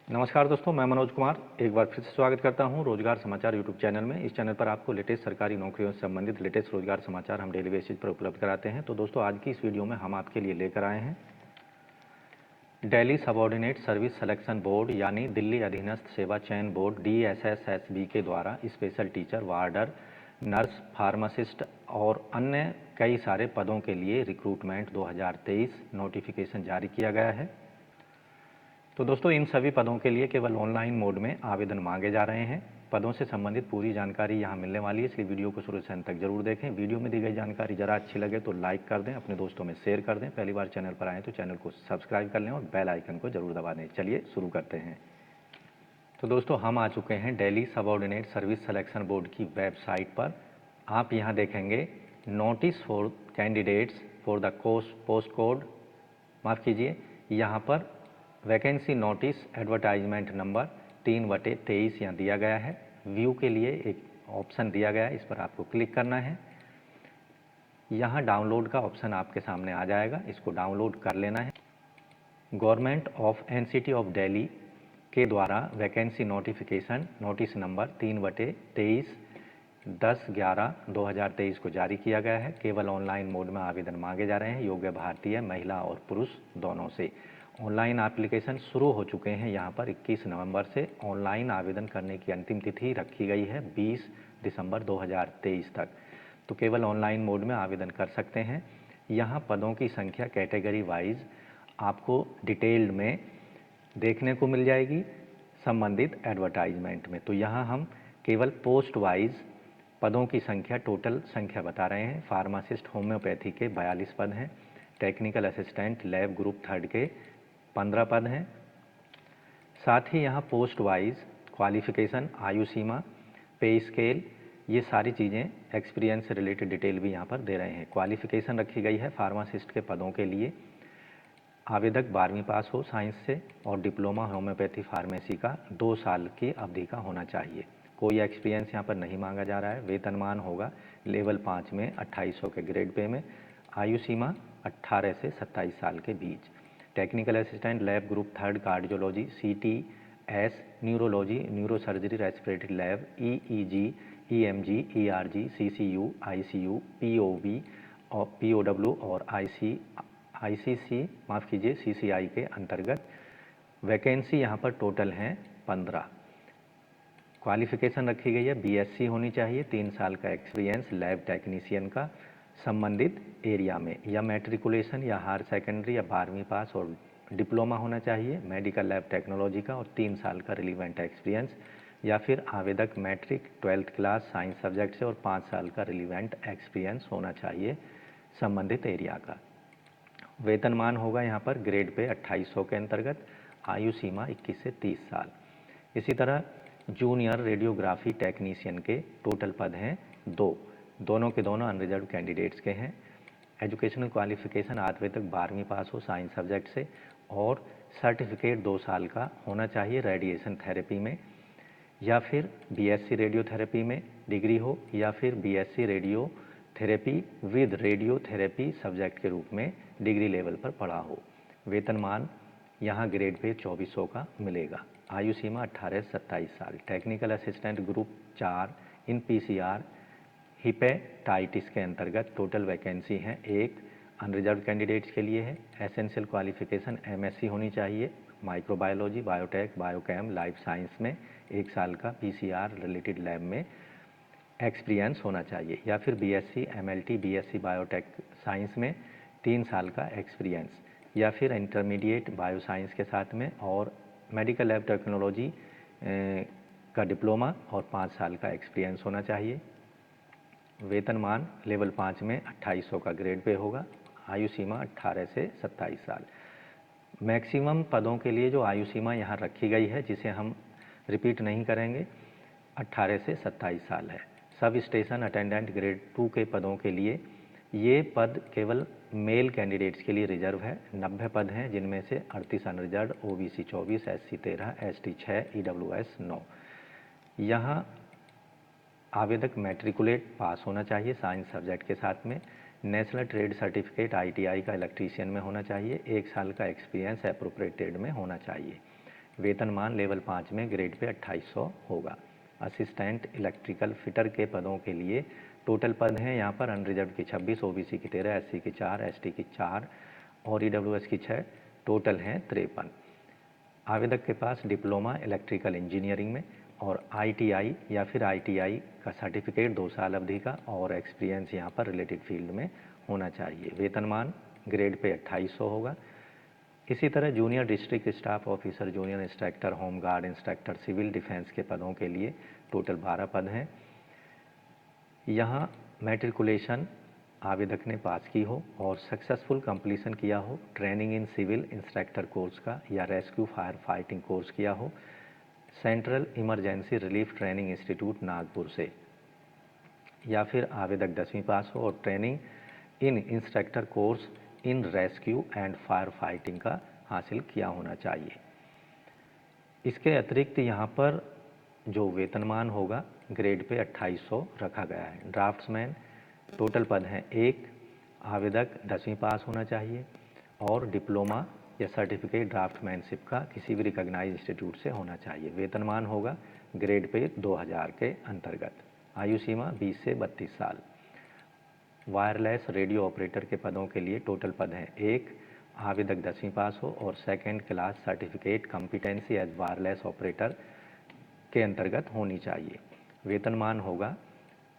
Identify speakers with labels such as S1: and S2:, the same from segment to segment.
S1: नमस्कार दोस्तों, मैं मनोज कुमार एक बार फिर से स्वागत करता हूं रोजगार समाचार यूट्यूब चैनल में। इस चैनल पर आपको लेटेस्ट सरकारी नौकरियों से संबंधित लेटेस्ट रोजगार समाचार हम डेली बेसिस पर उपलब्ध कराते हैं। तो दोस्तों, आज की इस वीडियो में हम आपके लिए लेकर आए हैं Delhi subordinate service selection board यानी दिल्ली अधीनस्थ सेवा चयन बोर्ड DSSSB के द्वारा स्पेशल टीचर, वार्डर, नर्स, फार्मासिस्ट और अन्य कई सारे पदों के लिए रिक्रूटमेंट 2023 नोटिफिकेशन जारी किया गया है। तो दोस्तों, इन सभी पदों के लिए केवल ऑनलाइन मोड में आवेदन मांगे जा रहे हैं। पदों से संबंधित पूरी जानकारी यहां मिलने वाली है, इसलिए वीडियो को शुरू से अंत तक जरूर देखें। वीडियो में दी गई जानकारी जरा अच्छी लगे तो लाइक कर दें, अपने दोस्तों में शेयर कर दें। पहली बार चैनल पर आएँ तो चैनल को सब्सक्राइब कर लें और बेल आइकन को जरूर दबा दें। चलिए शुरू करते हैं। तो दोस्तों, हम आ चुके हैं Delhi subordinate service selection board की वेबसाइट पर। आप यहाँ देखेंगे notice for candidates for the post code, माफ़ कीजिए, यहाँ पर वैकेंसी नोटिस एडवर्टाइजमेंट नंबर 3/23 यहाँ दिया गया है। व्यू के लिए एक ऑप्शन दिया गया है, इस पर आपको क्लिक करना है। यहाँ डाउनलोड का ऑप्शन आपके सामने आ जाएगा, इसको डाउनलोड कर लेना है। Government of NCT of Delhi के द्वारा वैकेंसी नोटिफिकेशन नोटिस नंबर 3/23 10/11/2023 को जारी किया गया है। केवल ऑनलाइन मोड में आवेदन मांगे जा रहे हैं, योग्य भारतीय महिला और पुरुष दोनों से। ऑनलाइन एप्लीकेशन शुरू हो चुके हैं। यहाँ पर 21 नवंबर से ऑनलाइन आवेदन करने की अंतिम तिथि रखी गई है 20 दिसंबर 2023 तक। तो केवल ऑनलाइन मोड में आवेदन कर सकते हैं। यहाँ पदों की संख्या कैटेगरी वाइज आपको डिटेल्ड में देखने को मिल जाएगी संबंधित एडवर्टाइजमेंट में। तो यहाँ हम केवल पोस्ट वाइज पदों की संख्या, टोटल संख्या बता रहे हैं। फार्मासिस्ट होम्योपैथी के 42 पद हैं। टेक्निकल असिस्टेंट लैब ग्रुप 3 के 15 पद हैं। साथ ही यहाँ पोस्ट वाइज क्वालिफिकेशन, आयु सीमा, पे स्केल, ये सारी चीज़ें, एक्सपीरियंस से रिलेटेड डिटेल भी यहाँ पर दे रहे हैं। क्वालिफिकेशन रखी गई है फार्मासिस्ट के पदों के लिए आवेदक 12वीं पास हो साइंस से और डिप्लोमा होम्योपैथी फार्मेसी का 2 साल की अवधि का होना चाहिए। कोई एक्सपीरियंस यहाँ पर नहीं मांगा जा रहा है। वेतनमान होगा लेवल 5 में 2800 के ग्रेड पे में। आयु सीमा 18 से 27 साल के बीच। Technical assistant lab group 3 cardiology, CTS, neurology, neurosurgery, respiratory lab, EEG, EMG, ERG, CCU, ICU, POV और POW और ICC, माफ़ कीजिए, CCI के अंतर्गत वैकेंसी यहाँ पर टोटल हैं 15। क्वालिफिकेशन रखी गई है BSc होनी चाहिए, 3 साल का एक्सपीरियंस लैब टेक्नीशियन का संबंधित एरिया में, या मैट्रिकुलेशन या हायर सेकेंडरी या 12वीं पास और डिप्लोमा होना चाहिए मेडिकल लैब टेक्नोलॉजी का और 3 साल का रिलीवेंट एक्सपीरियंस, या फिर आवेदक matric 12th class science subject से और 5 साल का रिलीवेंट एक्सपीरियंस होना चाहिए संबंधित एरिया का। वेतनमान होगा यहाँ पर ग्रेड पे 2800 के अंतर्गत। आयु सीमा 21 से 30 साल। इसी तरह जूनियर रेडियोग्राफी टेक्नीशियन के टोटल पद हैं 2, दोनों के दोनों अनरिजर्व कैंडिडेट्स के हैं। एजुकेशनल क्वालिफिकेशन आवेदक 12वीं पास हो साइंस सब्जेक्ट से और सर्टिफिकेट 2 साल का होना चाहिए रेडिएशन थेरेपी में, या फिर BSc रेडियोथेरेपी में डिग्री हो, या फिर BSc radiotherapy with radiotherapy subject के रूप में डिग्री लेवल पर पढ़ा हो। वेतनमान यहाँ ग्रेड पे 2400 का मिलेगा। आयु सीमा 18 से 27 साल। टेक्निकल असिस्टेंट ग्रुप 4 इन PCR हिपेटाइटिस के अंतर्गत टोटल वैकेंसी हैं 1, अनरिजर्व कैंडिडेट्स के लिए है। एसेंशियल क्वालिफिकेशन MSc होनी चाहिए microbiology, biotech, biochem, life science में 1 साल का PCR रिलेटेड लैब में एक्सपीरियंस होना चाहिए, या फिर BSc MLT BSc biotech science में 3 साल का एक्सपीरियंस, या फिर इंटरमीडिएट बायो साइंस के साथ में और मेडिकल लैब टेक्नोलॉजी का डिप्लोमा और 5 साल का एक्सपीरियंस होना चाहिए। वेतनमान लेवल 5 में 2800 का ग्रेड पे होगा। आयु सीमा 18 से 27 साल। मैक्सिमम पदों के लिए जो आयु सीमा यहाँ रखी गई है, जिसे हम रिपीट नहीं करेंगे, 18 से 27 साल है। सब स्टेशन अटेंडेंट ग्रेड 2 के पदों के लिए ये पद केवल मेल कैंडिडेट्स के लिए रिजर्व है। 90 पद हैं, जिनमें से 38 unreserved, OBC 24, SC 13, ST 6, EWS 9। यहाँ आवेदक मैट्रिकुलेट पास होना चाहिए साइंस सब्जेक्ट के साथ में। नेशनल ट्रेड सर्टिफिकेट ITI का इलेक्ट्रीशियन में होना चाहिए। 1 साल का एक्सपीरियंस एप्रोप्रिएट ट्रेड में होना चाहिए। वेतनमान लेवल 5 में ग्रेड पे 2800 होगा। असिस्टेंट इलेक्ट्रिकल फिटर के पदों के लिए टोटल पद हैं यहाँ पर अनरिजर्व की 26, ओबीसी की 13, एससी की 4, एसटी की 4 और ईडब्ल्यूएस की 6, टोटल हैं 53। आवेदक के पास डिप्लोमा इलेक्ट्रिकल इंजीनियरिंग में और आईटीआई या फिर आईटीआई का सर्टिफिकेट 2 साल अवधि का और एक्सपीरियंस यहाँ पर रिलेटेड फील्ड में होना चाहिए। वेतनमान ग्रेड पे 2800 होगा। इसी तरह junior district staff officer, junior instructor, home guard instructor, civil defence के पदों के लिए टोटल 12 पद हैं। यहाँ मैट्रिकुलेशन आवेदक ने पास की हो और सक्सेसफुल कंप्लीशन किया हो training in civil instructor course का या रेस्क्यू फायर फाइटिंग कोर्स किया हो central emergency relief training institute Nagpur से, या फिर आवेदक 10वीं पास हो और training in instructor course in rescue and fire fighting का हासिल किया होना चाहिए। इसके अतिरिक्त यहाँ पर जो वेतनमान होगा ग्रेड पे 2800 रखा गया है। ड्राफ्ट्समैन टोटल पद हैं 1, आवेदक 10वीं पास होना चाहिए और डिप्लोमा या सर्टिफिकेट ड्राफ्टमैनशिप का किसी भी रिकॉग्नाइज इंस्टीट्यूट से होना चाहिए। वेतनमान होगा ग्रेड पे 2000 के अंतर्गत। आयु सीमा 20 से 32 साल। वायरलेस रेडियो ऑपरेटर के पदों के लिए टोटल पद हैं 1, आवेदक 10वीं पास हो और second class certificate competency as wireless operator के अंतर्गत होनी चाहिए। वेतनमान होगा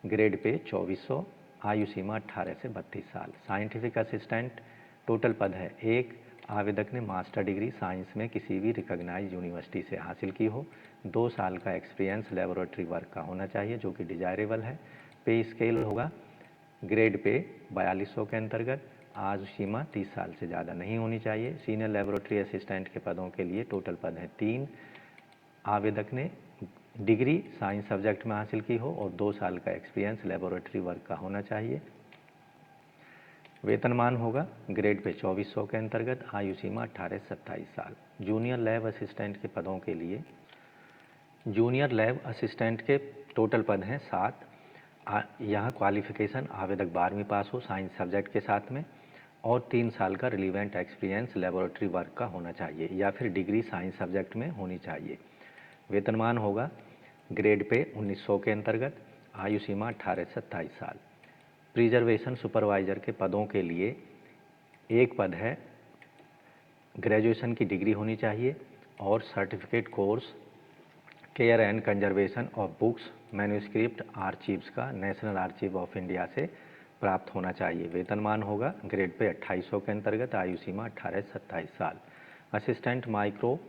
S1: ग्रेड पे 2400, आयु सीमा 18 से 32 साल। साइंटिफिक असिस्टेंट टोटल पद है 1, आवेदक ने मास्टर डिग्री साइंस में किसी भी रिकॉग्नाइज यूनिवर्सिटी से हासिल की हो, 2 साल का एक्सपीरियंस लेबोरेटरी वर्क का होना चाहिए जो कि डिजायरेबल है। पे स्केल होगा ग्रेड पे 4200 के अंतर्गत, आयु सीमा 30 साल से ज़्यादा नहीं होनी चाहिए। सीनियर लेबोरेटरी असिस्टेंट के पदों के लिए टोटल पद है 3, आवेदक ने डिग्री साइंस सब्जेक्ट में हासिल की हो और 2 साल का एक्सपीरियंस लेबोरेटरी वर्क का होना चाहिए। वेतनमान होगा ग्रेड पे 2400 के अंतर्गत, आयु सीमा 18 से 27 साल। जूनियर लैब असिस्टेंट के पदों के लिए जूनियर लैब असिस्टेंट के टोटल पद हैं 7। यहाँ क्वालिफिकेशन आवेदक 12वीं पास हो साइंस सब्जेक्ट के साथ में और 3 साल का रिलीवेंट एक्सपीरियंस लेबोरेटरी वर्क का होना चाहिए या फिर डिग्री साइंस सब्जेक्ट में होनी चाहिए। वेतनमान होगा ग्रेड पे 1900 के अंतर्गत, आयु सीमा 18 से 27 साल। प्रिजर्वेशन सुपरवाइज़र के पदों के लिए एक पद है, ग्रेजुएशन की डिग्री होनी चाहिए और certificate course care and conservation of books manuscript archives का नेशनल आर्चीव ऑफ इंडिया से प्राप्त होना चाहिए। वेतनमान होगा ग्रेड पे 2800 के अंतर्गत, आयु सीमा 18 से 27 साल। असिस्टेंट माइक्रो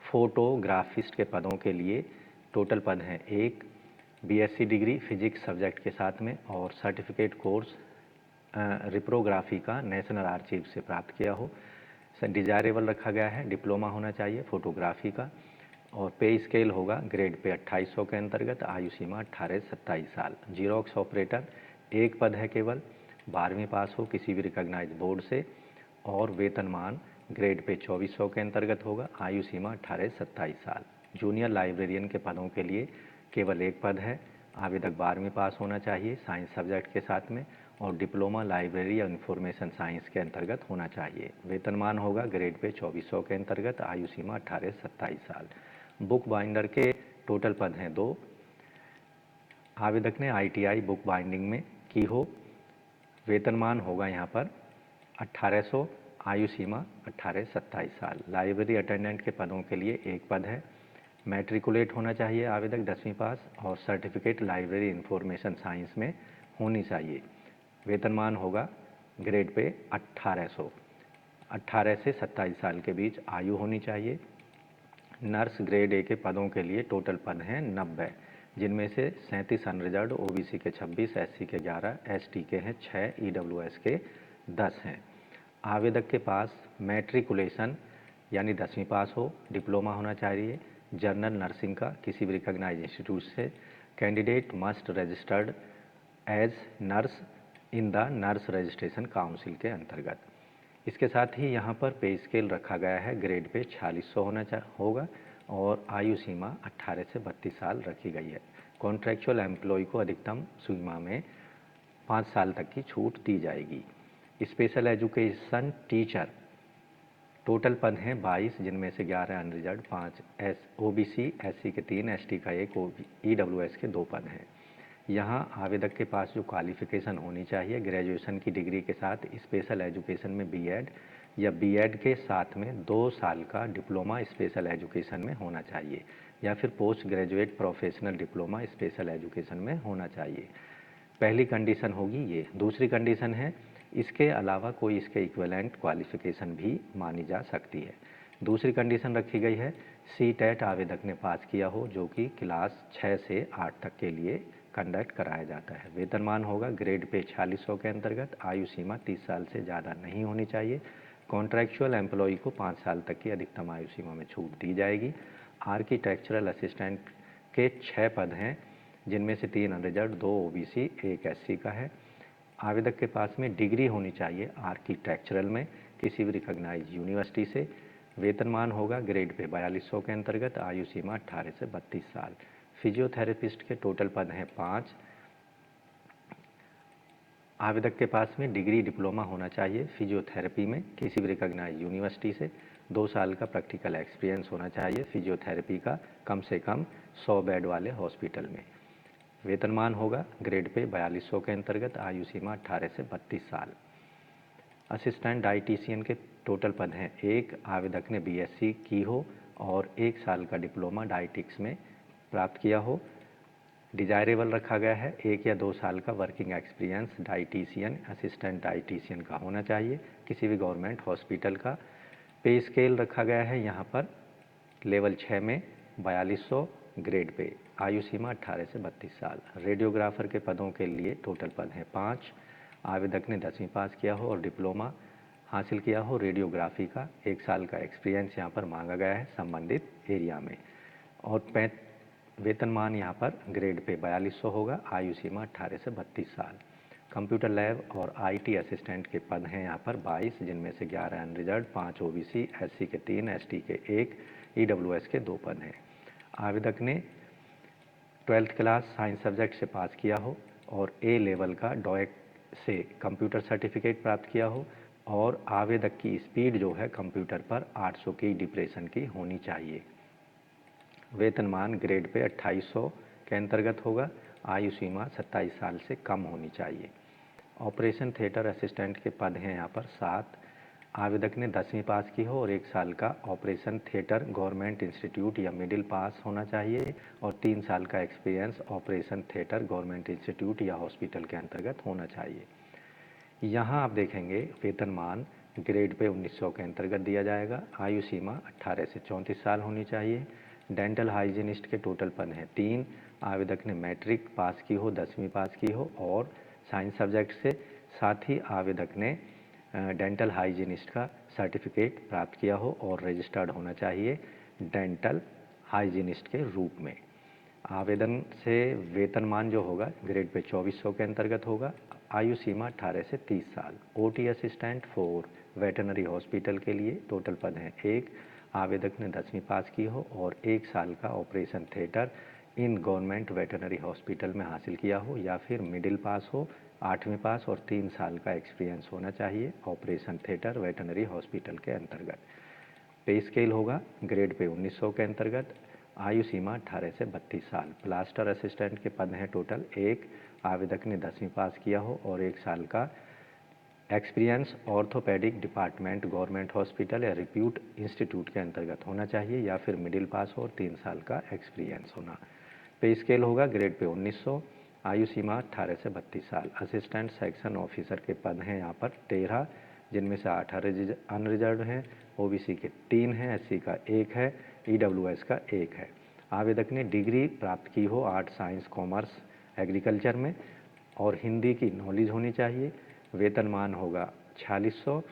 S1: फोटोग्राफिस्ट के पदों के लिए टोटल पद हैं 1, बीएससी डिग्री फिजिक्स सब्जेक्ट के साथ में और सर्टिफिकेट कोर्स रिप्रोग्राफी का नेशनल आर्चीव से प्राप्त किया हो। डिजायरेबल रखा गया है, डिप्लोमा होना चाहिए फोटोग्राफी का और पे स्केल होगा ग्रेड पे 2800 के अंतर्गत, आयु सीमा 18 से 27 साल। जीरोक्स ऑपरेटर एक पद है केवल, 12वीं पास हो किसी भी रिकॉग्नाइज बोर्ड से और वेतनमान ग्रेड पे 2400 के अंतर्गत होगा, आयु सीमा 18 से 27 साल। जूनियर लाइब्रेरियन के पदों के लिए केवल एक पद है, आवेदक 12वीं पास होना चाहिए साइंस सब्जेक्ट के साथ में और डिप्लोमा लाइब्रेरी या इंफॉर्मेशन साइंस के अंतर्गत होना चाहिए। वेतनमान होगा ग्रेड पे 2400 के अंतर्गत, आयु सीमा 18 से 27 साल। बुक बाइंडर के टोटल पद हैं 2, आवेदक ने आईटीआई बुक बाइंडिंग में की हो, वेतनमान होगा यहाँ पर 1800, आयु सीमा 18 से 27 साल। लाइब्रेरी अटेंडेंट के पदों के लिए एक पद है, मैट्रिकुलेट होना चाहिए आवेदक 10वीं पास और सर्टिफिकेट लाइब्रेरी इंफॉर्मेशन साइंस में होनी चाहिए। वेतनमान होगा ग्रेड पे 1800, 18 से 27 साल के बीच आयु होनी चाहिए। नर्स ग्रेड ए के पदों के लिए टोटल पद हैं 90, जिनमें से 37 अनरिजर्व, ओबीसी के 26, एससी के 11, एसटी के हैं 6, ईडब्ल्यूएस के 10 हैं। आवेदक के पास मैट्रिकुलेशन यानी 10वीं पास हो, डिप्लोमा होना चाहिए जनरल नर्सिंग का किसी भी रिकॉग्नाइज इंस्टीट्यूट से। Candidate must registered as nurse in the nurse registration council के अंतर्गत। इसके साथ ही यहाँ पर पे स्केल रखा गया है, ग्रेड पे 4600 होगा और आयु सीमा 18 से 32 साल रखी गई है। कॉन्ट्रैक्चुअल एम्प्लॉय को अधिकतम सीमा में 5 साल तक की छूट दी जाएगी। स्पेशल एजुकेशन टीचर टोटल पद हैं 22, जिनमें से 11 अनरिजर्व, 5 ओबीसी, एससी के 3, एसटी का 1, ईडब्ल्यूएस के 2 पद हैं। यहाँ आवेदक के पास जो क्वालिफिकेशन होनी चाहिए, ग्रेजुएशन की डिग्री के साथ स्पेशल एजुकेशन में बीएड या बीएड के साथ में 2 साल का डिप्लोमा स्पेशल एजुकेशन में होना चाहिए, या फिर post graduate professional diploma special education में होना चाहिए। पहली कंडीशन होगी ये। दूसरी कंडीशन है इसके अलावा कोई इसके इक्विवेलेंट क्वालिफिकेशन भी मानी जा सकती है। दूसरी कंडीशन रखी गई है सी-टेट आवेदक ने पास किया हो, जो कि क्लास 6 से 8 तक के लिए कंडक्ट कराया जाता है। वेतनमान होगा ग्रेड पे 4600 के अंतर्गत। आयु सीमा 30 साल से ज़्यादा नहीं होनी चाहिए। कॉन्ट्रैक्चुअल एम्प्लॉई को 5 साल तक की अधिकतम आयु सीमा में छूट दी जाएगी। आर्किटेक्चरल असिस्टेंट के 6 पद हैं, जिनमें से 3 अनरिजर्व, 2 ओबीसी, 1 एससी का है। आवेदक के पास में डिग्री होनी चाहिए आर्किटेक्चरल में किसी भी रिकॉग्नाइज यूनिवर्सिटी से। वेतनमान होगा ग्रेड पे 4200 के अंतर्गत। आयु सीमा 18 से 32 साल। फिजियोथेरेपिस्ट के टोटल पद हैं 5। आवेदक के पास में डिग्री डिप्लोमा होना चाहिए फिजियोथेरेपी में किसी भी रिकॉग्नाइज यूनिवर्सिटी से। 2 साल का प्रैक्टिकल एक्सपीरियंस होना चाहिए फिजियोथेरेपी का, कम से कम 100 बेड वाले हॉस्पिटल में। वेतनमान होगा ग्रेड पे 4200 के अंतर्गत। आयु सीमा 18 से 32 साल। असिस्टेंट डाइटिशियन के टोटल पद हैं 1। आवेदक ने बीएससी की हो और 1 साल का डिप्लोमा डाइटिक्स में प्राप्त किया हो। डिजायरेबल रखा गया है 1 या 2 साल का working experience dietitian, assistant dietitian का होना चाहिए किसी भी गवर्नमेंट हॉस्पिटल का। पे स्केल रखा गया है यहाँ पर लेवल 6 में 4200 ग्रेड पे। आयु सीमा 18 से 32 साल। रेडियोग्राफर के पदों के लिए टोटल पद हैं 5। आवेदक ने 10वीं पास किया हो और डिप्लोमा हासिल किया हो रेडियोग्राफी का। 1 साल का एक्सपीरियंस यहाँ पर मांगा गया है संबंधित एरिया में। और वेतनमान यहाँ पर ग्रेड पे 4200 होगा। आयु सीमा 18 से 32 साल। कंप्यूटर लैब और आईटी असिस्टेंट के पद हैं यहाँ पर 22, जिनमें से 11 अनरिजर्व, 5 ओबीसी, एससी के 3, एसटी के 1, ईडब्ल्यूएस के 2 पद हैं। आवेदक ने 12th क्लास साइंस सब्जेक्ट से पास किया हो और ए लेवल का डॉएट से कंप्यूटर सर्टिफिकेट प्राप्त किया हो, और आवेदक की स्पीड जो है कंप्यूटर पर 800 की डिप्रेशन की होनी चाहिए। वेतनमान ग्रेड पे 2800 के अंतर्गत होगा। आयु सीमा 27 साल से कम होनी चाहिए। ऑपरेशन थिएटर असिस्टेंट के पद हैं यहाँ पर 7। आवेदक ने 10वीं पास की हो और 1 साल का ऑपरेशन थिएटर गवर्नमेंट इंस्टीट्यूट या मिडिल पास होना चाहिए, और 3 साल का experience operation theatre government institute या हॉस्पिटल के अंतर्गत होना चाहिए। यहाँ आप देखेंगे वेतनमान ग्रेड पे 1900 के अंतर्गत दिया जाएगा। आयु सीमा 18 से 34 साल होनी चाहिए। डेंटल हाइजीनिस्ट के टोटल पद हैं 3। आवेदक ने मैट्रिक पास की हो, 10वीं पास की हो और साइंस सब्जेक्ट से, साथ ही आवेदक ने डेंटल हाइजीनिस्ट का सर्टिफिकेट प्राप्त किया हो और रजिस्टर्ड होना चाहिए डेंटल हाइजीनिस्ट के रूप में। आवेदन से वेतनमान जो होगा ग्रेड पे 2400 के अंतर्गत होगा। आयु सीमा 18 से 30 साल। OT assistant for veterinary hospital के लिए टोटल पद हैं 1। आवेदक ने 10वीं पास की हो और 1 साल का operation theatre in government veterinary hospital में हासिल किया हो, या फिर मिडिल पास हो, 8वीं पास और 3 साल का एक्सपीरियंस होना चाहिए ऑपरेशन थिएटर वेटनरी हॉस्पिटल के अंतर्गत। पे स्केल होगा ग्रेड पे 1900 के अंतर्गत। आयु सीमा 18 से 32 साल। प्लास्टर असिस्टेंट के पद हैं टोटल 1। आवेदक ने 10वीं पास किया हो और 1 साल का experience orthopaedic department government hospital या रिप्यूट इंस्टीट्यूट के अंतर्गत होना चाहिए, या फिर मिडिल पास हो और 3 साल का एक्सपीरियंस होना। पे स्केल होगा ग्रेड पे 1900। आयु सीमा 18 से 32 साल। असिस्टेंट सेक्शन ऑफिसर के पद हैं यहाँ पर 13, जिनमें से 8 अनरिजर्व हैं, ओबीसी के 3 हैं, एससी का 1 है, ईडब्ल्यूएस का 1 है। आवेदक ने डिग्री प्राप्त की हो आर्ट, साइंस, कॉमर्स, एग्रीकल्चर में और हिंदी की नॉलेज होनी चाहिए। वेतनमान होगा 4600।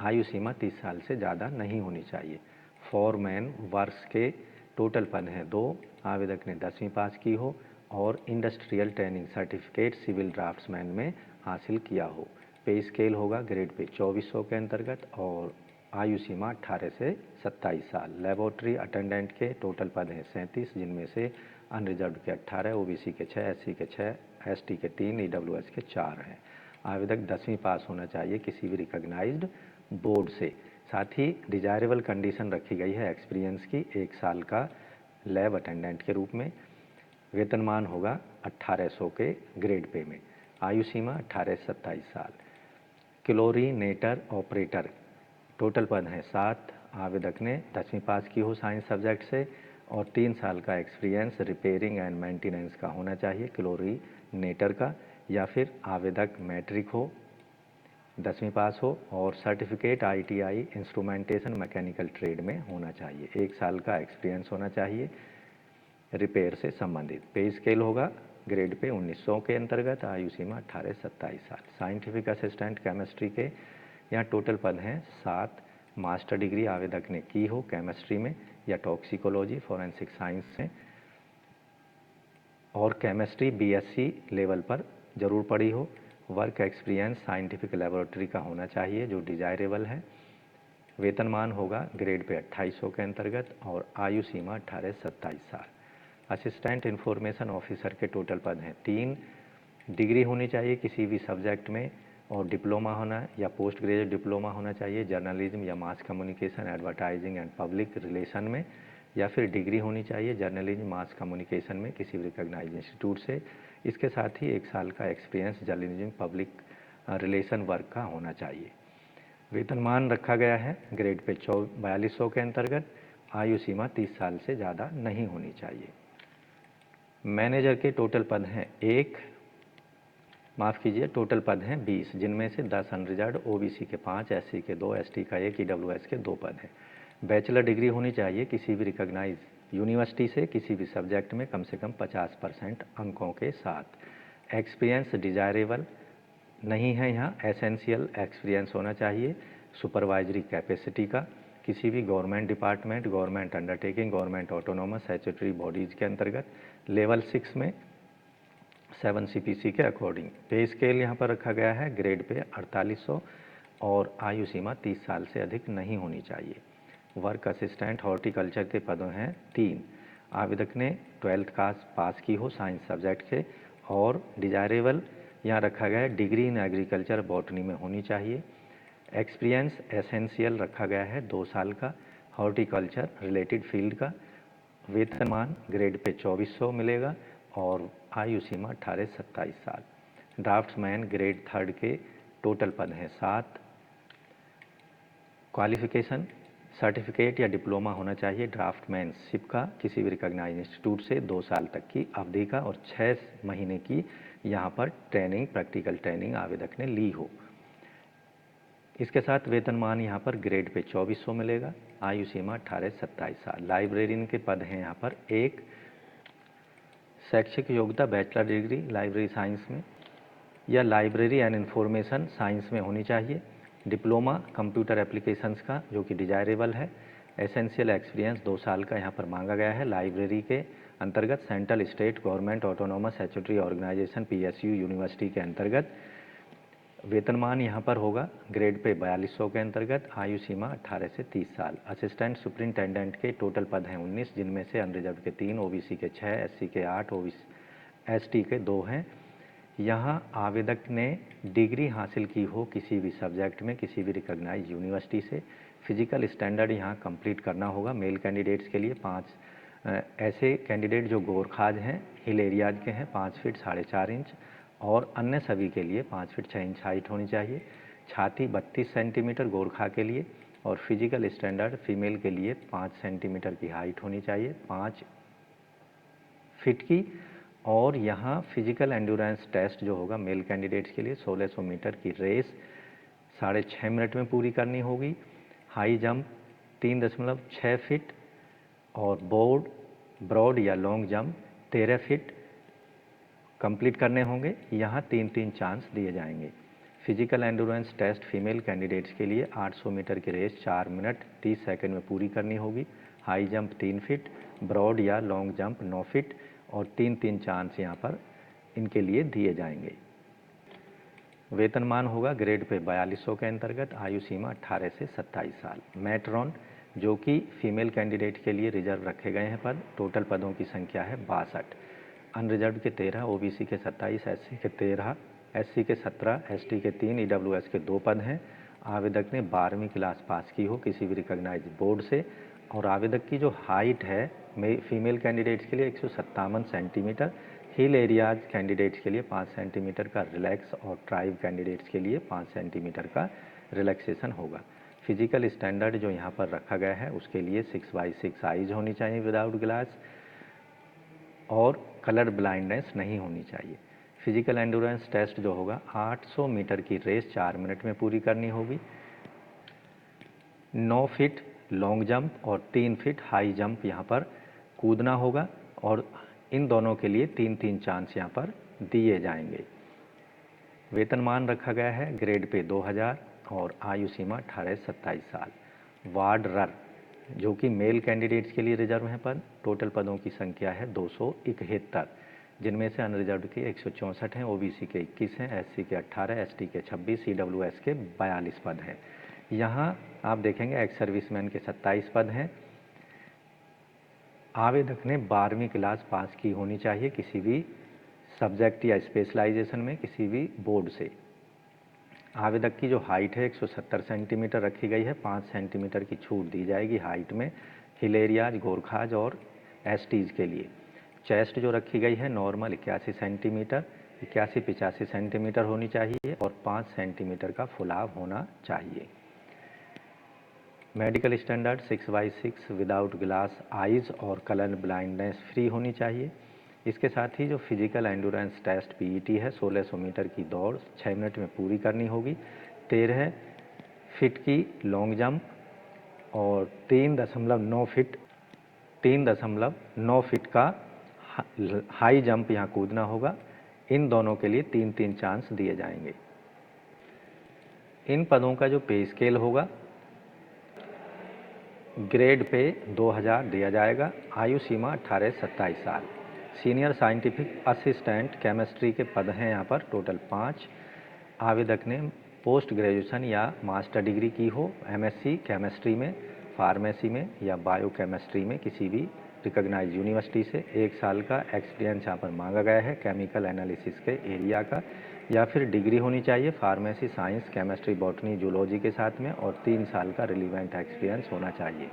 S1: आयु सीमा 30 साल से ज़्यादा नहीं होनी चाहिए। फॉरमैन वर्क्स के टोटल पद हैं 2। आवेदक ने 10वीं पास की हो और industrial training certificate civil draftsman में हासिल किया हो। पे स्केल होगा ग्रेड पे 2400 के अंतर्गत और आयु सीमा 18 से 27 साल। लेबोरेटरी अटेंडेंट के टोटल पद हैं 37, जिनमें से अनरिजर्व के 18, ओबीसी के 6, एससी के 6, एसटी के 3, ईडब्ल्यूएस के 4 हैं। आवेदक 10वीं पास होना चाहिए किसी भी रिकॉग्नाइज्ड बोर्ड से। साथ ही डिजायरेबल कंडीशन रखी गई है एक्सपीरियंस की 1 साल का लैब अटेंडेंट के रूप में। वेतनमान होगा 1800 के ग्रेड पे में। आयु सीमा 18 से 27 साल। क्लोरीनेटर ऑपरेटर टोटल पद हैं 7। आवेदक ने 10वीं पास की हो साइंस सब्जेक्ट से और 3 साल का एक्सपीरियंस रिपेयरिंग एंड मेंटेनेंस का होना चाहिए क्लोरीनेटर का, या फिर आवेदक मैट्रिक हो, 10वीं पास हो और certificate ITI instrumentation mechanical trade में होना चाहिए। 1 साल का एक्सपीरियंस होना चाहिए रिपेयर से संबंधित। पे स्केल होगा ग्रेड पे 1900 के अंतर्गत। आयु सीमा 18 से 27 साल। साइंटिफिक असिस्टेंट केमिस्ट्री के यहाँ टोटल पद हैं 7। मास्टर डिग्री आवेदक ने की हो केमिस्ट्री में या टॉक्सिकोलॉजी फॉरेंसिक साइंस में और केमिस्ट्री BSc लेवल पर जरूर पड़ी हो। वर्क एक्सपीरियंस साइंटिफिक लेबोरेटरी का होना चाहिए जो डिजायरेबल है। वेतनमान होगा ग्रेड पे 2800 के अंतर्गत और आयु सीमा 18 से 27 साल। असिस्टेंट इंफॉर्मेशन ऑफिसर के टोटल पद हैं 3। डिग्री होनी चाहिए किसी भी सब्जेक्ट में और डिप्लोमा होना या पोस्ट ग्रेजुएट डिप्लोमा होना चाहिए जर्नलिज्म या mass communication advertising and public relation में, या फिर डिग्री होनी चाहिए जर्नलिज्म मास कम्युनिकेशन में किसी भी रिकॉग्नाइज्ड इंस्टीट्यूट से। इसके साथ ही 1 साल का experience journalism public relation work का होना चाहिए। वेतनमान रखा गया है ग्रेड पे 4200 के अंतर्गत। आयु सीमा 30 साल से ज़्यादा नहीं होनी चाहिए। मैनेजर के टोटल पद हैं टोटल पद हैं 20, जिनमें से 10 अनरिजर्व्ड, OBC के 5, SC के 2, ST का 1, EWS के 2 पद हैं। बैचलर डिग्री होनी चाहिए किसी भी रिकॉग्नाइज यूनिवर्सिटी से किसी भी सब्जेक्ट में कम से कम 50% अंकों के साथ। एक्सपीरियंस डिजायरेबल नहीं है यहाँ, एसेंशियल एक्सपीरियंस होना चाहिए सुपरवाइजरी कैपेसिटी का किसी भी government department, government undertaking, government autonomous statutory bodies के अंतर्गत। लेवल 6 में 7 CPC के अकॉर्डिंग। पे स्केल यहाँ पर रखा गया है ग्रेड पे 4800 और आयु सीमा 30 साल से अधिक नहीं होनी चाहिए। वर्क असिस्टेंट हॉर्टिकल्चर के पदों हैं 3। आवेदक ने 12th क्लास पास की हो साइंस सब्जेक्ट से और डिजायरेबल यहाँ रखा गया है डिग्री इन एग्रीकल्चर बॉटनी में होनी चाहिए। एक्सपीरियंस एसेंशियल रखा गया है 2 साल का हॉर्टिकल्चर रिलेटेड फील्ड का। वेतनमान ग्रेड पे 2400 मिलेगा और आयु सीमा 18 से 27 साल। ड्राफ्ट्समैन ग्रेड 3rd के टोटल पद हैं 7। क्वालिफिकेशन सर्टिफिकेट या डिप्लोमा होना चाहिए ड्राफ्टमैनशिप का किसी भी रिकॉग्नाइज्ड इंस्टीट्यूट से 2 साल तक की अवधि का और 6 महीने की यहाँ पर ट्रेनिंग प्रैक्टिकल ट्रेनिंग आवेदक ने ली हो। इसके साथ वेतनमान यहाँ पर ग्रेड पे 2400 मिलेगा। आयु सीमा 18 से 27 साल। लाइब्रेरियन के पद हैं यहाँ पर 1। शैक्षिक योग्यता बैचलर डिग्री लाइब्रेरी साइंस में या लाइब्रेरी एंड इंफॉर्मेशन साइंस में होनी चाहिए। डिप्लोमा कंप्यूटर एप्लीकेशंस का जो कि डिजायरेबल है। एसेंशियल एक्सपीरियंस 2 साल का यहाँ पर मांगा गया है लाइब्रेरी के अंतर्गत central state government autonomous statutory organisation PSU university के अंतर्गत। वेतनमान यहाँ पर होगा ग्रेड पे 4200 के अंतर्गत। आयु सीमा 18 से 30 साल। असिस्टेंट सुपरिंटेंडेंट के टोटल पद हैं 19, जिनमें से अनरिजर्व के 3, OBC के 6, SC के 8, ST के 2 हैं। यहाँ आवेदक ने डिग्री हासिल की हो किसी भी सब्जेक्ट में किसी भी रिकॉग्नाइज्ड यूनिवर्सिटी से। फिजिकल स्टैंडर्ड यहाँ कंप्लीट करना होगा मेल कैंडिडेट्स के लिए। 5 ऐसे कैंडिडेट जो गोरखाज हैं हिल एरियाज के हैं 5 फीट 4.5 इंच और अन्य सभी के लिए 5 फीट 6 इंच हाइट होनी चाहिए। छाती 32 सेंटीमीटर गोरखा के लिए और फिजिकल स्टैंडर्ड फीमेल के लिए 5 सेंटीमीटर की हाइट होनी चाहिए 5 फीट की। और यहाँ फिजिकल एंड्योरेंस टेस्ट जो होगा मेल कैंडिडेट्स के लिए 1600 मीटर की रेस 6.5 मिनट में पूरी करनी होगी। हाई जंप 3.6 फीट और ब्रॉड या लॉन्ग जंप 13 फीट कंप्लीट करने होंगे। यहाँ 3-3 चांस दिए जाएंगे। Physical endurance test female candidates के लिए 800 मीटर की रेस 4 मिनट 30 सेकंड में पूरी करनी होगी। हाई जंप 3 फीट, ब्रॉड या लॉन्ग जंप 9 फीट और 3-3 चांस यहाँ पर इनके लिए दिए जाएंगे। वेतनमान होगा ग्रेड पे 4200 के अंतर्गत। आयु सीमा 18 से 27 साल। मैट्रॉन जो कि फीमेल कैंडिडेट के लिए रिजर्व रखे गए हैं पद। टोटल पदों की संख्या है 62। अनरिजर्व के 13, OBC के 27, SC के 13, SC के 17, ST के 3, EWS के 2 पद हैं। आवेदक ने 12वीं क्लास पास की हो किसी भी रिकॉग्नाइज्ड बोर्ड से, और आवेदक की जो हाइट है फीमेल कैंडिडेट्स के लिए 157 सेंटीमीटर, हिल एरियाज कैंडिडेट्स के लिए 5 सेंटीमीटर का रिलैक्स और ट्राइब कैंडिडेट्स के लिए 5 सेंटीमीटर का रिलैक्सेशन होगा। फिजिकल स्टैंडर्ड जो यहाँ पर रखा गया है उसके लिए 6x6 आइज होनी चाहिए विदाउट ग्लास, और कलर ब्लाइंडनेस नहीं होनी चाहिए। फिजिकल एंडोरेंस टेस्ट जो होगा 800 मीटर की रेस 4 मिनट में पूरी करनी होगी। 9 फीट लॉन्ग जंप और 3 फीट हाई जंप यहाँ पर कूदना होगा, और इन दोनों के लिए 3-3 चांस यहाँ पर दिए जाएंगे। वेतनमान रखा गया है ग्रेड पे 2000 और आयु सीमा 18 से 27 साल। वार्डरर जो कि मेल कैंडिडेट्स के लिए रिजर्व हैं पद, टोटल पदों की संख्या है 271, जिनमें से अनरिजर्व के 164 हैं, ओबीसी के 21 हैं, एससी के 18, एसटी के 26, सीडब्ल्यूएस के 42 पद हैं। यहाँ आप देखेंगे एक्स सर्विसमैन के 27 पद हैं। आवेदक ने 12वीं क्लास पास की होनी चाहिए किसी भी सब्जेक्ट या स्पेशलाइजेशन में किसी भी बोर्ड से। आवेदक की जो हाइट है 170 सेंटीमीटर रखी गई है, 5 सेंटीमीटर की छूट दी जाएगी हाइट में हिल एरियाज, गोरखाज और एसटीज के लिए। चेस्ट जो रखी गई है नॉर्मल 81 सेंटीमीटर, 81-85 सेंटीमीटर होनी चाहिए और 5 सेंटीमीटर का फुलाव होना चाहिए। Medical standard 6x6 without glass eyes और कलर ब्लाइंडनेस फ्री होनी चाहिए। इसके साथ ही जो फिजिकल एंडोरेंस टेस्ट पीईटी है 1600 मीटर की दौड़ 6 मिनट में पूरी करनी होगी। 13 फीट की लॉन्ग जंप और 3.9 फीट का हाई जंप यहाँ कूदना होगा। इन दोनों के लिए 3-3 चांस दिए जाएंगे। इन पदों का जो पे स्केल होगा ग्रेड पे 2000 दिया जाएगा। आयु सीमा 18 से 27 साल। सीनियर साइंटिफिक असिस्टेंट केमिस्ट्री के पद हैं यहाँ पर टोटल 5। आवेदक ने पोस्ट ग्रेजुएशन या मास्टर डिग्री की हो एमएससी केमिस्ट्री में, फार्मेसी में या बायोकेमिस्ट्री में किसी भी रिकॉग्नाइज यूनिवर्सिटी से। 1 साल का एक्सपीरियंस यहाँ पर मांगा गया है केमिकल एनालिसिस के एरिया का, या फिर डिग्री होनी चाहिए pharmacy, science, chemistry, botany, zoology के साथ में, और 3 साल का रिलीवेंट एक्सपीरियंस होना चाहिए।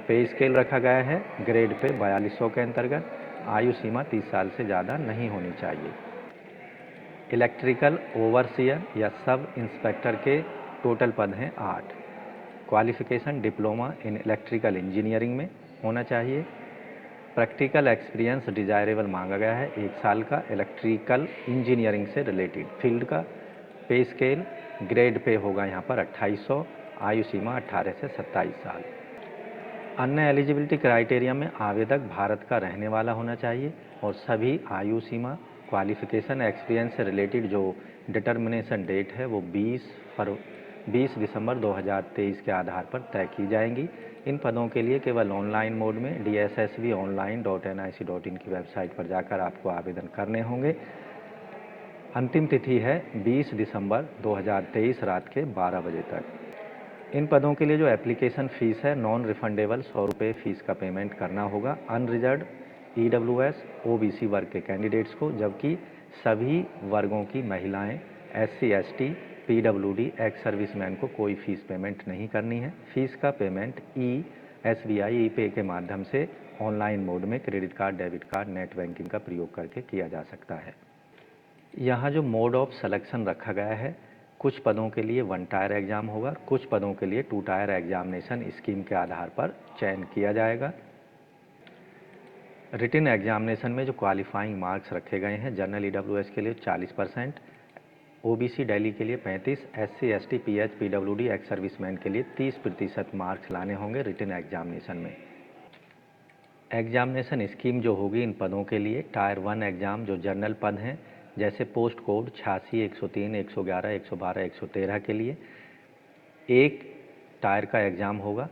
S1: पे स्केल रखा गया है ग्रेड पे 4200 के अंतर्गत। आयु सीमा 30 साल से ज़्यादा नहीं होनी चाहिए। इलेक्ट्रिकल ओवरसियर या सब इंस्पेक्टर के टोटल पद हैं 8। Qualification diploma in electrical engineering में होना चाहिए। प्रैक्टिकल एक्सपीरियंस डिजायरेबल मांगा गया है 1 साल का इलेक्ट्रिकल इंजीनियरिंग से रिलेटेड फील्ड का। पे स्केल ग्रेड पे होगा यहाँ पर 2800। आयु सीमा 18 से 27 साल। अन्य एलिजिबिलिटी क्राइटेरिया में आवेदक भारत का रहने वाला होना चाहिए और सभी आयु सीमा, क्वालिफिकेशन, एक्सपीरियंस से रिलेटेड जो डिटर्मिनेशन डेट है वो 20 दिसंबर 2023 के आधार पर तय की जाएंगी। इन पदों के लिए केवल ऑनलाइन मोड में dssbonline.nic.in की वेबसाइट पर जाकर आपको आवेदन करने होंगे। अंतिम तिथि है 20 दिसंबर 2023 रात के 12 बजे तक। इन पदों के लिए जो एप्लीकेशन फ़ीस है नॉन रिफंडेबल 100 रुपये फ़ीस का पेमेंट करना होगा अनरिजर्व ईडब्ल्यूएस ओबीसी वर्ग के कैंडिडेट्स को, जबकि सभी वर्गों की महिलाएं, SC, ST, PWD, ex serviceman को कोई फ़ीस पेमेंट नहीं करनी है। फ़ीस का पेमेंट एसबीआई ई पे के माध्यम से ऑनलाइन मोड में credit card, debit card, net banking का प्रयोग करके किया जा सकता है। यहाँ जो मोड ऑफ सिलेक्शन रखा गया है, कुछ पदों के लिए 1 टायर एग्ज़ाम होगा, कुछ पदों के लिए 2 टायर एग्जामिनेशन स्कीम के आधार पर चयन किया जाएगा। रिटन एग्जामिनेशन में जो क्वालिफाइंग मार्क्स रखे गए हैं जनरल ईडब्ल्यूएस के लिए 40%, ओबीसी दिल्ली के लिए 35%, SC, ST, pH, PWD, ex serviceman के लिए 30% मार्क्स लाने होंगे रिटन एग्जामिनेशन में। एग्जामिनेशन स्कीम जो होगी इन पदों के लिए टायर 1 एग्ज़ाम जो जनरल पद हैं जैसे पोस्ट कोड 86, 103, 111, 112, 113 के लिए 1 टायर का एग्ज़ाम होगा।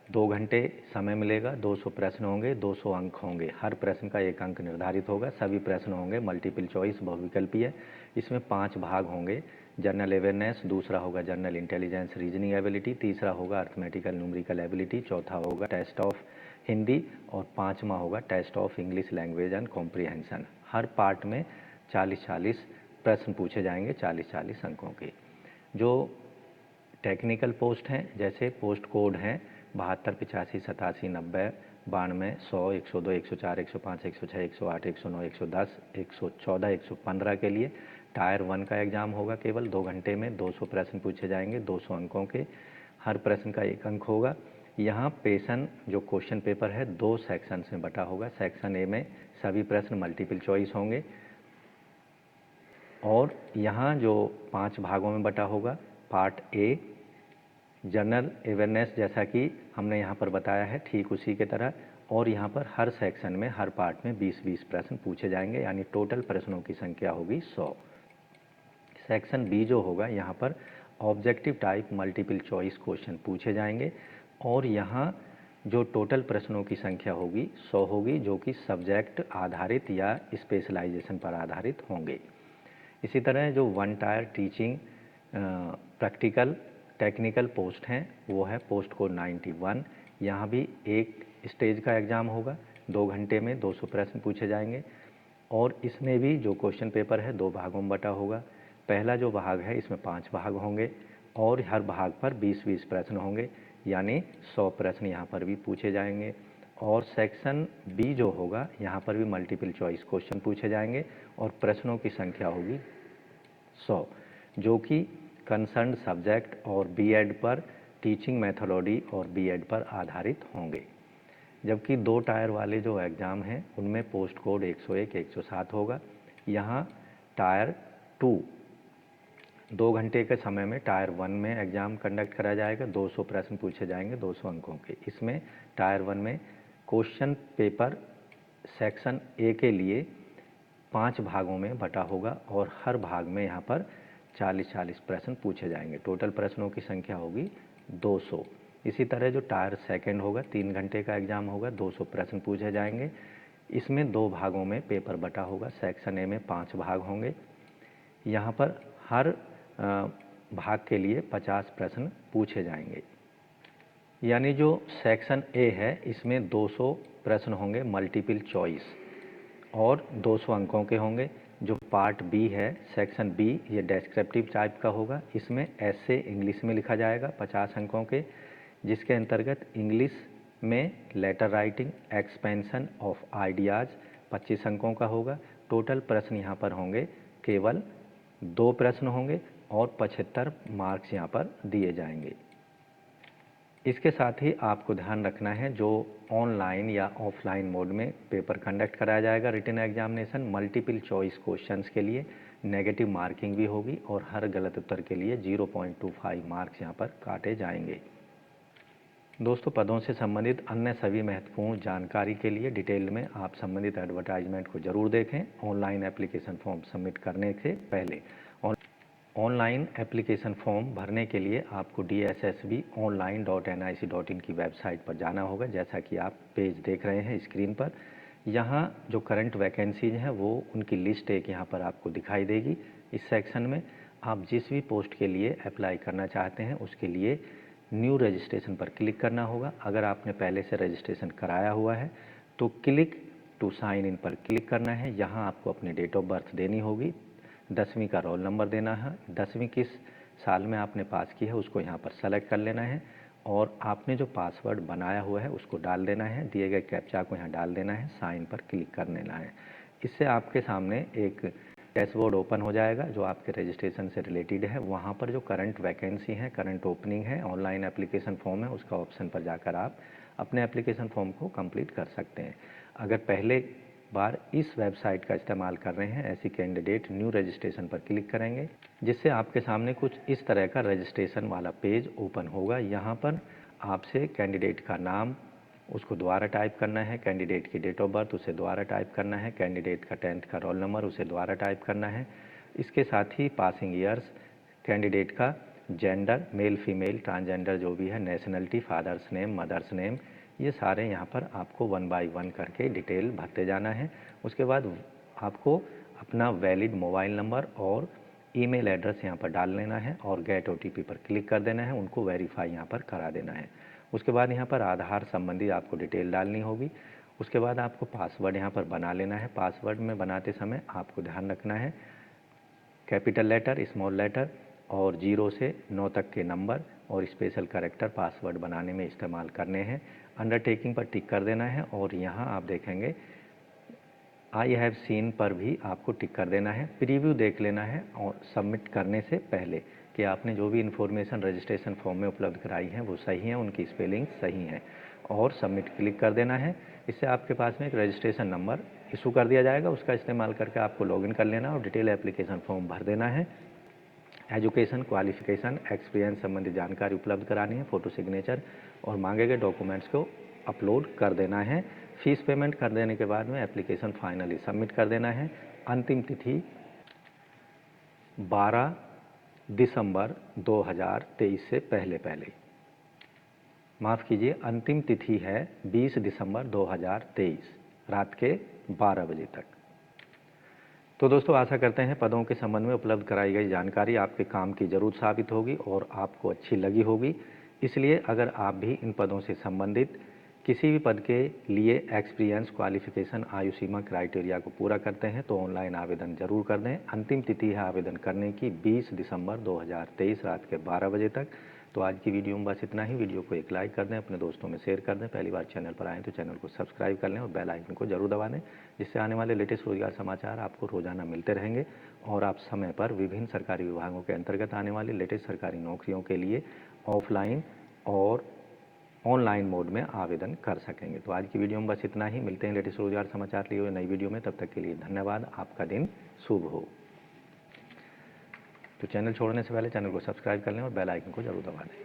S1: 2 घंटे समय मिलेगा, 200 प्रश्न होंगे, 200 अंक होंगे। हर प्रश्न का 1 अंक निर्धारित होगा। सभी प्रश्न होंगे मल्टीपल चॉइस बहुविकल्पीय। इसमें 5 भाग होंगे। जनरल अवेयरनेस, दूसरा होगा जनरल इंटेलिजेंस रीजनिंग एबिलिटी, तीसरा होगा अर्थमेटिकल न्यूमेरिकल एबिलिटी, चौथा होगा टेस्ट ऑफ हिंदी और 5वां होगा test of English language and comprehension. हर पार्ट में 40-40 प्रश्न पूछे जाएंगे, 40-40 अंकों के। जो टेक्निकल पोस्ट हैं, जैसे पोस्ट कोड हैं 72, 85, 87, 90, 92, 100, 102, 104, 105, 106, 108, 109, 110, 114, 115 के लिए टायर 1 का एग्ज़ाम होगा। केवल 2 घंटे में 200 प्रश्न पूछे जाएंगे, 200 अंकों के, हर प्रश्न का 1 अंक होगा। यहाँ पेशन जो क्वेश्चन पेपर है 2 सेक्शंस में बटा होगा। सेक्शन ए में सभी प्रश्न मल्टीपल चॉइस होंगे और यहाँ जो 5 भागों में बटा होगा। पार्ट ए जनरल अवेयरनेस, जैसा कि हमने यहाँ पर बताया है ठीक उसी के तरह, और यहाँ पर हर सेक्शन में हर पार्ट में 20-20 प्रश्न पूछे जाएंगे, यानी टोटल प्रश्नों की संख्या होगी 100। सेक्शन बी जो होगा यहाँ पर objective type multiple choice question पूछे जाएंगे और यहाँ जो टोटल प्रश्नों की संख्या होगी 100 होगी, जो कि सब्जेक्ट आधारित या स्पेशलाइजेशन पर आधारित होंगे। इसी तरह जो 1 tyre teaching practical technical post हैं वो है पोस्ट कोड 91। यहाँ भी एक स्टेज का एग्ज़ाम होगा, 2 घंटे में 200 प्रश्न पूछे जाएंगे और इसमें भी जो क्वेश्चन पेपर है 2 भागों में बटा होगा। पहला जो भाग है इसमें 5 भाग होंगे और हर भाग पर 20-20 प्रश्न होंगे, यानी 100 प्रश्न यहाँ पर भी पूछे जाएंगे। और सेक्शन बी जो होगा यहाँ पर भी मल्टीपल चॉइस क्वेश्चन पूछे जाएंगे और प्रश्नों की संख्या होगी 100, जो कि कंसर्न सब्जेक्ट और बीएड पर टीचिंग मेथोडोलॉजी और बीएड पर आधारित होंगे। जबकि 2 टायर वाले जो एग्ज़ाम हैं उनमें पोस्ट कोड 101, 107 होगा। यहाँ टायर 2 2 घंटे के समय में टायर 1 में एग्ज़ाम कंडक्ट करा जाएगा, 200 प्रश्न पूछे जाएंगे 200 अंकों के। इसमें टायर 1 में क्वेश्चन पेपर सेक्शन ए के लिए 5 भागों में बटा होगा और हर भाग में यहाँ पर 40-40 प्रश्न पूछे जाएंगे। टोटल प्रश्नों की संख्या होगी 200। इसी तरह जो टायर सेकंड होगा 3 घंटे का एग्ज़ाम होगा, 200 प्रश्न पूछे जाएंगे। इसमें 2 भागों में पेपर बटा होगा। सेक्शन ए में 5 भाग होंगे। यहाँ पर हर भाग के लिए 50 प्रश्न पूछे जाएंगे। यानी जो सेक्शन ए है इसमें 200 प्रश्न होंगे मल्टीपल चॉइस और 200 अंकों के होंगे। जो पार्ट बी है सेक्शन बी, ये डेस्क्रिप्टिव टाइप का होगा। इसमें ऐसे इंग्लिश में लिखा जाएगा 50 अंकों के, जिसके अंतर्गत इंग्लिश में letter writing expansion of ideas 25 अंकों का होगा। टोटल प्रश्न यहाँ पर होंगे केवल 2 प्रश्न होंगे और 75 मार्क्स यहाँ पर दिए जाएंगे। इसके साथ ही आपको ध्यान रखना है जो ऑनलाइन या ऑफलाइन मोड में पेपर कंडक्ट कराया जाएगा written examination, multiple choice questions के लिए नेगेटिव मार्किंग भी होगी और हर गलत उत्तर के लिए 0.25 मार्क्स यहाँ पर काटे जाएंगे। दोस्तों, पदों से संबंधित अन्य सभी महत्वपूर्ण जानकारी के लिए डिटेल में आप संबंधित एडवर्टाइजमेंट को ज़रूर देखें ऑनलाइन एप्लीकेशन फॉर्म सबमिट करने से पहले। ऑनलाइन एप्लीकेशन फॉर्म भरने के लिए आपको dssbonline.nic.in की वेबसाइट पर जाना होगा। जैसा कि आप पेज देख रहे हैं स्क्रीन पर, यहाँ जो करंट वैकेंसीज हैं वो उनकी लिस्ट एक यहाँ पर आपको दिखाई देगी। इस सेक्शन में आप जिस भी पोस्ट के लिए अप्लाई करना चाहते हैं उसके लिए न्यू रजिस्ट्रेशन पर क्लिक करना होगा। अगर आपने पहले से रजिस्ट्रेशन कराया हुआ है तो क्लिक टू साइन इन पर क्लिक करना है। यहाँ आपको अपनी डेट ऑफ बर्थ देनी होगी, 10वीं का रोल नंबर देना है, 10वीं किस साल में आपने पास की है उसको यहाँ पर सेलेक्ट कर लेना है और आपने जो पासवर्ड बनाया हुआ है उसको डाल देना है, दिए गए कैप्चा को यहाँ डाल देना है, साइन पर क्लिक कर लेना है। इससे आपके सामने एक डैशबोर्ड ओपन हो जाएगा जो आपके रजिस्ट्रेशन से रिलेटेड है। वहाँ पर जो करंट वैकेंसी है, करंट ओपनिंग है, ऑनलाइन एप्लीकेशन फॉर्म है, उसका ऑप्शन पर जाकर आप अपने एप्लीकेशन फॉर्म को कंप्लीट कर सकते हैं। अगर पहले बार इस वेबसाइट का इस्तेमाल कर रहे हैं ऐसी कैंडिडेट न्यू रजिस्ट्रेशन पर क्लिक करेंगे, जिससे आपके सामने कुछ इस तरह का रजिस्ट्रेशन वाला पेज ओपन होगा। यहाँ पर आपसे कैंडिडेट का नाम उसको दोबारा टाइप करना है, कैंडिडेट की डेट ऑफ बर्थ उसे दोबारा टाइप करना है, कैंडिडेट का 10th का रोल नंबर उसे दोबारा टाइप करना है। इसके साथ ही पासिंग ईयर्स, कैंडिडेट का जेंडर मेल फीमेल ट्रांसजेंडर जो भी है, nationality, father's name, mother's name, ये सारे यहाँ पर आपको 1 बाय 1 करके डिटेल भरते जाना है। उसके बाद आपको अपना वैलिड मोबाइल नंबर और ईमेल एड्रेस यहाँ पर डाल लेना है और गेट OTP पर क्लिक कर देना है, उनको वेरीफाई यहाँ पर करा देना है। उसके बाद यहाँ पर आधार संबंधी आपको डिटेल डालनी होगी। उसके बाद आपको पासवर्ड यहाँ पर बना लेना है। पासवर्ड में बनाते समय आपको ध्यान रखना है कैपिटल लेटर, स्मॉल लेटर, और 0 से 9 तक के नंबर और स्पेशल कैरेक्टर पासवर्ड बनाने में इस्तेमाल करने हैं। अंडरटेकिंग पर टिक कर देना है और यहाँ आप देखेंगे आई हैव सीन पर भी आपको टिक कर देना है। प्रीव्यू देख लेना है और सबमिट करने से पहले कि आपने जो भी इन्फॉर्मेशन रजिस्ट्रेशन फॉर्म में उपलब्ध कराई हैं वो सही हैं, उनकी स्पेलिंग सही हैं और सबमिट क्लिक कर देना है। इससे आपके पास में एक रजिस्ट्रेशन नंबर इशू कर दिया जाएगा, उसका इस्तेमाल करके आपको लॉगिन कर लेना और डिटेल एप्लीकेशन फॉर्म भर देना है। एजुकेशन, क्वालिफिकेशन, एक्सपीरियंस संबंधी जानकारी उपलब्ध करानी है, फ़ोटो सिग्नेचर और मांगे गए डॉक्यूमेंट्स को अपलोड कर देना है। फीस पेमेंट कर देने के बाद में एप्लीकेशन फाइनली सबमिट कर देना है। अंतिम तिथि 12 दिसंबर 2023 से पहले माफ़ कीजिए, अंतिम तिथि है 20 दिसंबर 2023 रात के 12 बजे तक। तो दोस्तों आशा करते हैं पदों के संबंध में उपलब्ध कराई गई जानकारी आपके काम की ज़रूर साबित होगी और आपको अच्छी लगी होगी। इसलिए अगर आप भी इन पदों से संबंधित किसी भी पद के लिए एक्सपीरियंस, क्वालिफिकेशन, आयु सीमा क्राइटेरिया को पूरा करते हैं तो ऑनलाइन आवेदन जरूर कर दें। अंतिम तिथि है आवेदन करने की 20 दिसंबर 2023 रात के 12 बजे तक। तो आज की वीडियो में बस इतना ही। वीडियो को एक लाइक कर दें, अपने दोस्तों में शेयर कर दें। पहली बार चैनल पर आएँ तो चैनल को सब्सक्राइब कर लें और बेल आइकन को जरूर दबा दें, जिससे आने वाले लेटेस्ट रोजगार समाचार आपको रोजाना मिलते रहेंगे और आप समय पर विभिन्न सरकारी विभागों के अंतर्गत आने वाली लेटेस्ट सरकारी नौकरियों के लिए ऑफलाइन और ऑनलाइन मोड में आवेदन कर सकेंगे। तो आज की वीडियो में बस इतना ही। मिलते हैं लेटेस्ट रोजगार समाचार लिए हुए नई वीडियो में। तब तक के लिए धन्यवाद। आपका दिन शुभ हो। तो चैनल छोड़ने से पहले चैनल को सब्सक्राइब कर लें और बेल आइकन को जरूर दबा दें।